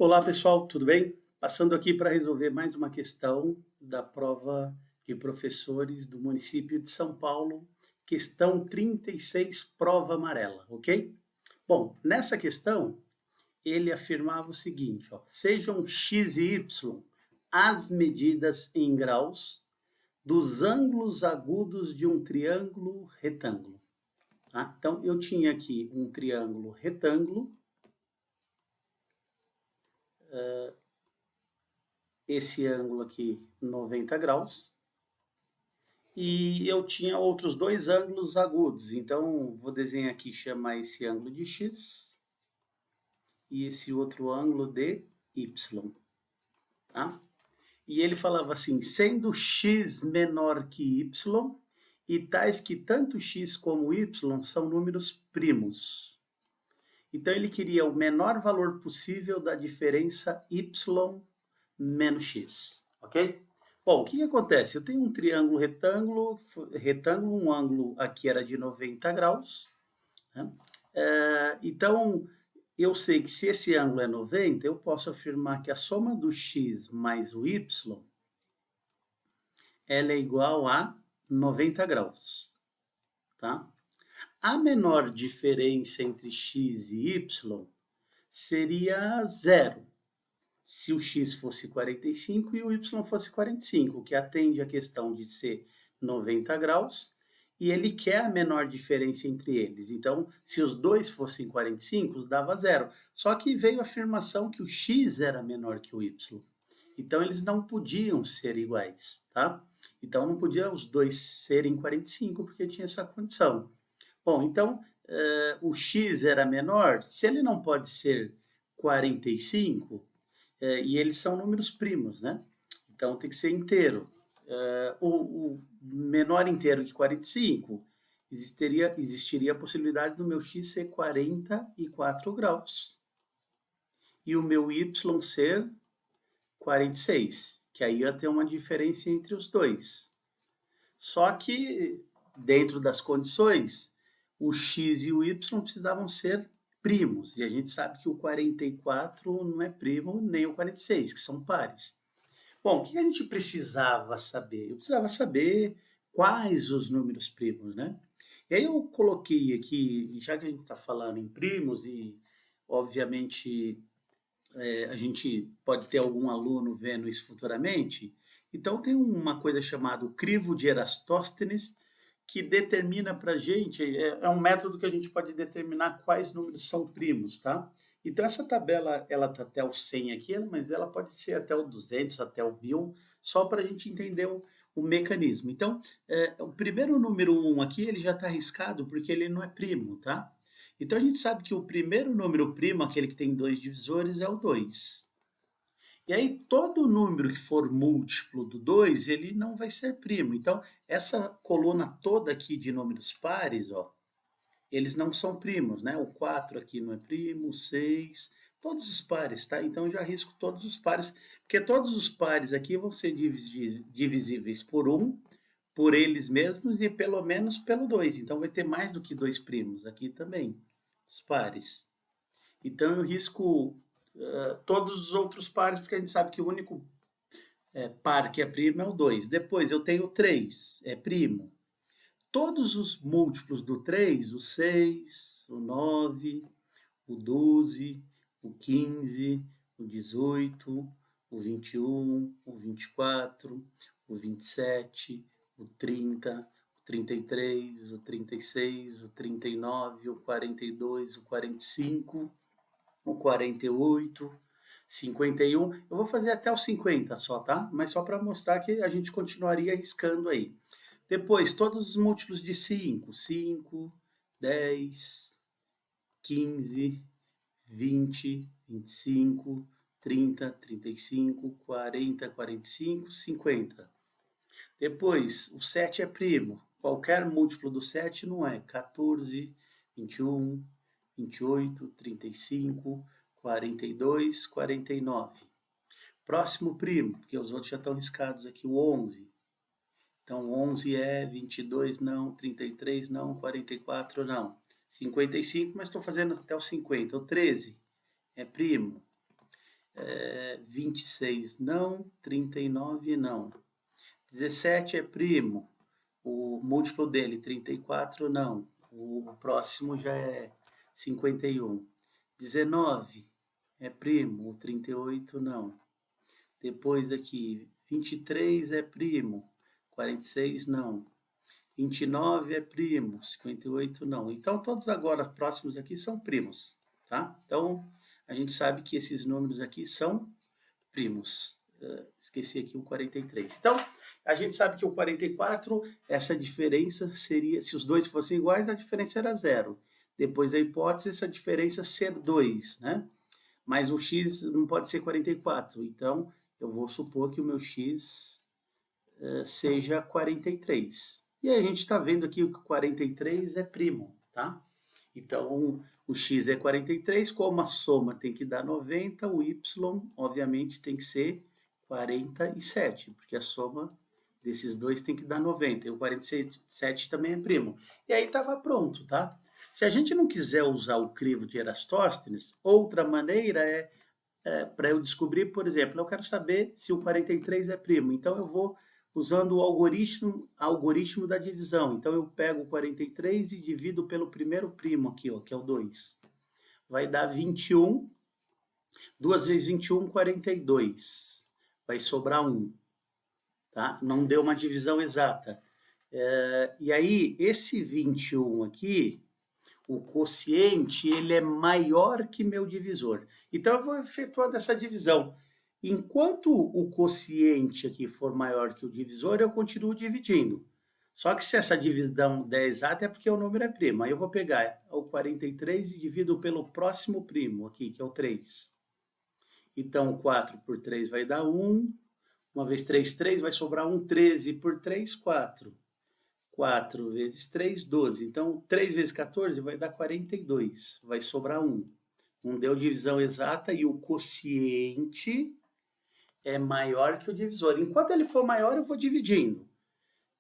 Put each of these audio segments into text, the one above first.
Olá pessoal, tudo bem? Passando aqui para resolver mais uma questão da prova de professores do município de São Paulo, questão 36, prova amarela, ok? Bom, nessa questão ele afirmava o seguinte, ó, sejam x e y as medidas em graus dos ângulos agudos de um triângulo retângulo. Tá? Então eu tinha aqui um triângulo retângulo, esse ângulo aqui 90 graus, e eu tinha outros dois ângulos agudos, então vou desenhar aqui, chamar esse ângulo de x e esse outro ângulo de y, tá? E ele falava assim, sendo x menor que y, e tais que tanto x como y são números primos. Então ele queria o menor valor possível da diferença y menos x, ok? Bom, o que acontece? Eu tenho um triângulo retângulo, um ângulo aqui era de 90 graus, né? Então, eu sei que se esse ângulo é 90, eu posso afirmar que a soma do x mais o y, ela é igual a 90 graus, tá? A menor diferença entre x e y seria zero, se o x fosse 45 e o y fosse 45, que atende a questão de ser 90 graus, e ele quer a menor diferença entre eles. Então, se os dois fossem 45, dava zero. Só que veio a afirmação que o x era menor que o y. Então, eles não podiam ser iguais, tá? Então, não podiam os dois serem 45, porque tinha essa condição. Bom, então, o x era menor, se ele não pode ser 45, e eles são números primos, né? Então tem que ser inteiro. O menor inteiro que 45, existiria a possibilidade do meu x ser 44 graus e o meu y ser 46, que aí ia ter uma diferença entre os dois. Só que, dentro das condições, o x e o y precisavam ser primos, e a gente sabe que o 44 não é primo, nem o 46, que são pares. Bom, o que a gente precisava saber? Eu precisava saber quais os números primos, né? E aí eu coloquei aqui, já que a gente está falando em primos, e obviamente a gente pode ter algum aluno vendo isso futuramente, então tem uma coisa chamada o crivo de Erastóstenes, que determina para a gente, é um método que a gente pode determinar quais números são primos, tá? Então essa tabela, ela está até o 100 aqui, mas ela pode ser até o 200, até o 1000, só para a gente entender o mecanismo. Então, o primeiro número 1 aqui, ele já está arriscado porque ele não é primo, tá? Então a gente sabe que o primeiro número primo, aquele que tem dois divisores, é o 2. E aí, todo número que for múltiplo do 2, ele não vai ser primo. Então, essa coluna toda aqui de números pares, ó, eles não são primos, né? O 4 aqui não é primo, o 6, todos os pares, tá? Então, eu já risco todos os pares, porque todos os pares aqui vão ser divisíveis por 1, por eles mesmos e pelo menos pelo 2. Então, vai ter mais do que dois primos aqui também, os pares. Então, eu risco todos os outros pares, porque a gente sabe que o único par que é primo é o 2. Depois eu tenho o 3, é primo. Todos os múltiplos do 3, o 6, o 9, o 12, o 15, o 18, o 21, o 24, o 27, o 30, o 33, o 36, o 39, o 42, o 45, o 48, 51. Eu vou fazer até o 50 só, tá? Mas só para mostrar que a gente continuaria riscando aí. Depois, todos os múltiplos de 5. 5, 10, 15, 20, 25, 30, 35, 40, 45, 50. Depois, o 7 é primo. Qualquer múltiplo do 7 não é 14, 21, 28, 35, 42, 49. Próximo primo, porque os outros já estão riscados aqui, o 11. Então, 11 é 22 não, 33 não, 44 não. 55, mas estou fazendo até o 50. O 13 é primo. 26 não, 39 não. 17 é primo, o múltiplo dele, 34 não. O próximo já é 51. 19 é primo, o 38 não. Depois aqui, 23 é primo, 46 não. 29 é primo, 58 não. Então, todos agora próximos aqui são primos, tá? Então, a gente sabe que esses números aqui são primos. Esqueci aqui o 43. Então, a gente sabe que o 44, essa diferença seria, se os dois fossem iguais, a diferença era zero. Depois a hipótese, essa diferença ser 2, né? Mas o x não pode ser 44. Então, eu vou supor que o meu x seja 43. E a gente está vendo aqui que o 43 é primo, tá? Então, o x é 43, como a soma tem que dar 90, o y, obviamente, tem que ser 47, porque a soma desses dois tem que dar 90, e o 47 também é primo. E aí estava pronto, tá? Se a gente não quiser usar o crivo de Eratóstenes, outra maneira para eu descobrir, por exemplo, eu quero saber se o 43 é primo, então eu vou usando o algoritmo da divisão. Então eu pego o 43 e divido pelo primeiro primo aqui, ó, que é o 2. Vai dar 21. 2 vezes 21, 42. Vai sobrar 1. Tá? Não deu uma divisão exata. E aí, esse 21 aqui, o quociente, ele é maior que meu divisor. Então, eu vou efetuando essa divisão. Enquanto o quociente aqui for maior que o divisor, eu continuo dividindo. Só que se essa divisão der exata, é porque o número é primo. Aí eu vou pegar o 43 e divido pelo próximo primo aqui, que é o 3. Então, 4 por 3 vai dar 1. Uma vez 3, 3, vai sobrar 1. 13 por 3, 4. 4 vezes 3, 12. Então, 3 vezes 14 vai dar 42. Vai sobrar 1. 1 deu divisão exata e o quociente é maior que o divisor. Enquanto ele for maior, eu vou dividindo.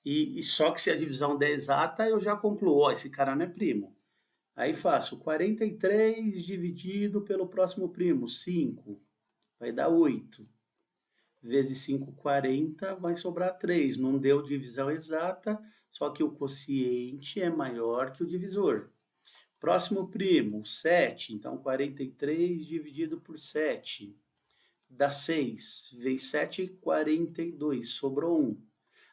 E só que se a divisão der exata, eu já concluo, ó, esse cara não é primo. Aí faço 43 dividido pelo próximo primo, 5. Vai dar 8. Vezes 5, 40, vai sobrar 3. Não deu divisão exata, só que o quociente é maior que o divisor. Próximo primo, 7. Então, 43 dividido por 7 dá 6. Vezes 7, 42. Sobrou 1.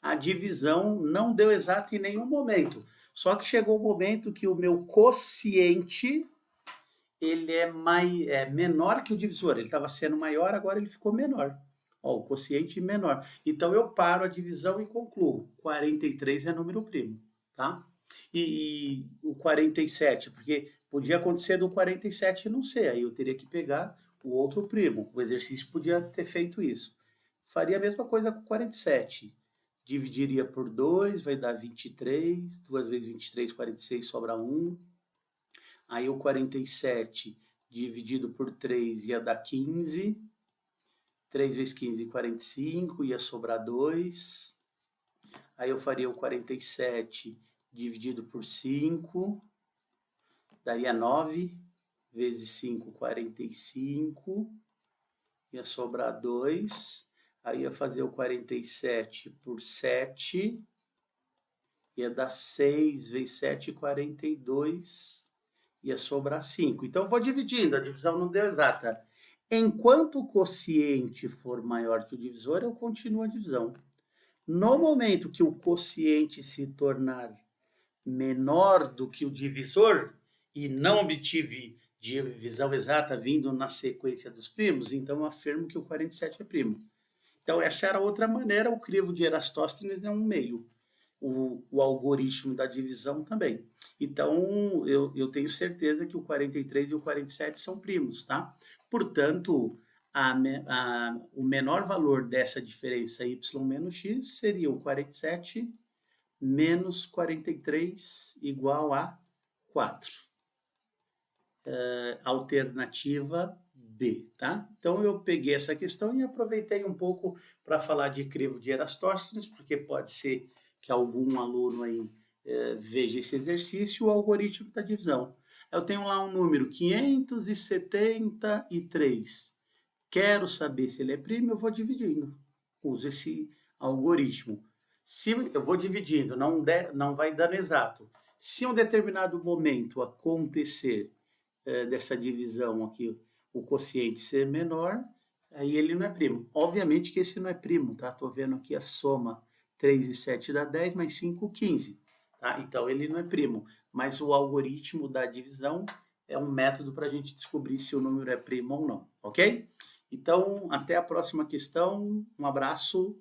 A divisão não deu exata em nenhum momento. Só que chegou o momento que o meu quociente ele é menor que o divisor. Ele estava sendo maior, agora ele ficou menor. Ó, o quociente menor. Então eu paro a divisão e concluo. 43 é número primo, tá? E o 47, porque podia acontecer do 47 não ser, aí eu teria que pegar o outro primo. O exercício podia ter feito isso. Faria a mesma coisa com o 47. Dividiria por 2, vai dar 23. 2 vezes 23, 46, sobra 1. Aí o 47 dividido por 3 ia dar 15. 3 vezes 15, 45, ia sobrar 2. Aí eu faria o 47 dividido por 5, daria 9. Vezes 5, 45, ia sobrar 2. Aí ia fazer o 47 por 7, ia dar 6 vezes 7, 42, ia sobrar 5. Então eu vou dividindo, a divisão não deu exata. Enquanto o quociente for maior que o divisor, eu continuo a divisão. No momento que o quociente se tornar menor do que o divisor, e não obtive divisão exata vindo na sequência dos primos, então eu afirmo que o 47 é primo. Então essa era outra maneira, o crivo de Eratóstenes é um meio. O algoritmo da divisão também. Então, eu tenho certeza que o 43 e o 47 são primos, tá? Portanto, o menor valor dessa diferença y menos x seria o 47 menos 43 igual a 4. Alternativa B, tá? Então, eu peguei essa questão e aproveitei um pouco para falar de crivo de Eratóstenes, porque pode ser que algum aluno aí veja esse exercício, o algoritmo da divisão. Eu tenho lá um número 573. Quero saber se ele é primo, eu vou dividindo. Uso esse algoritmo. Se eu vou dividindo, não vai dando exato. Se em um determinado momento acontecer dessa divisão aqui, o quociente ser menor, aí ele não é primo. Obviamente que esse não é primo, tá? Tô vendo aqui a soma 3 e 7 dá 10, mais 5, 15. Tá? Então ele não é primo. Mas o algoritmo da divisão é um método para a gente descobrir se o número é primo ou não, ok? Então, até a próxima questão. Um abraço.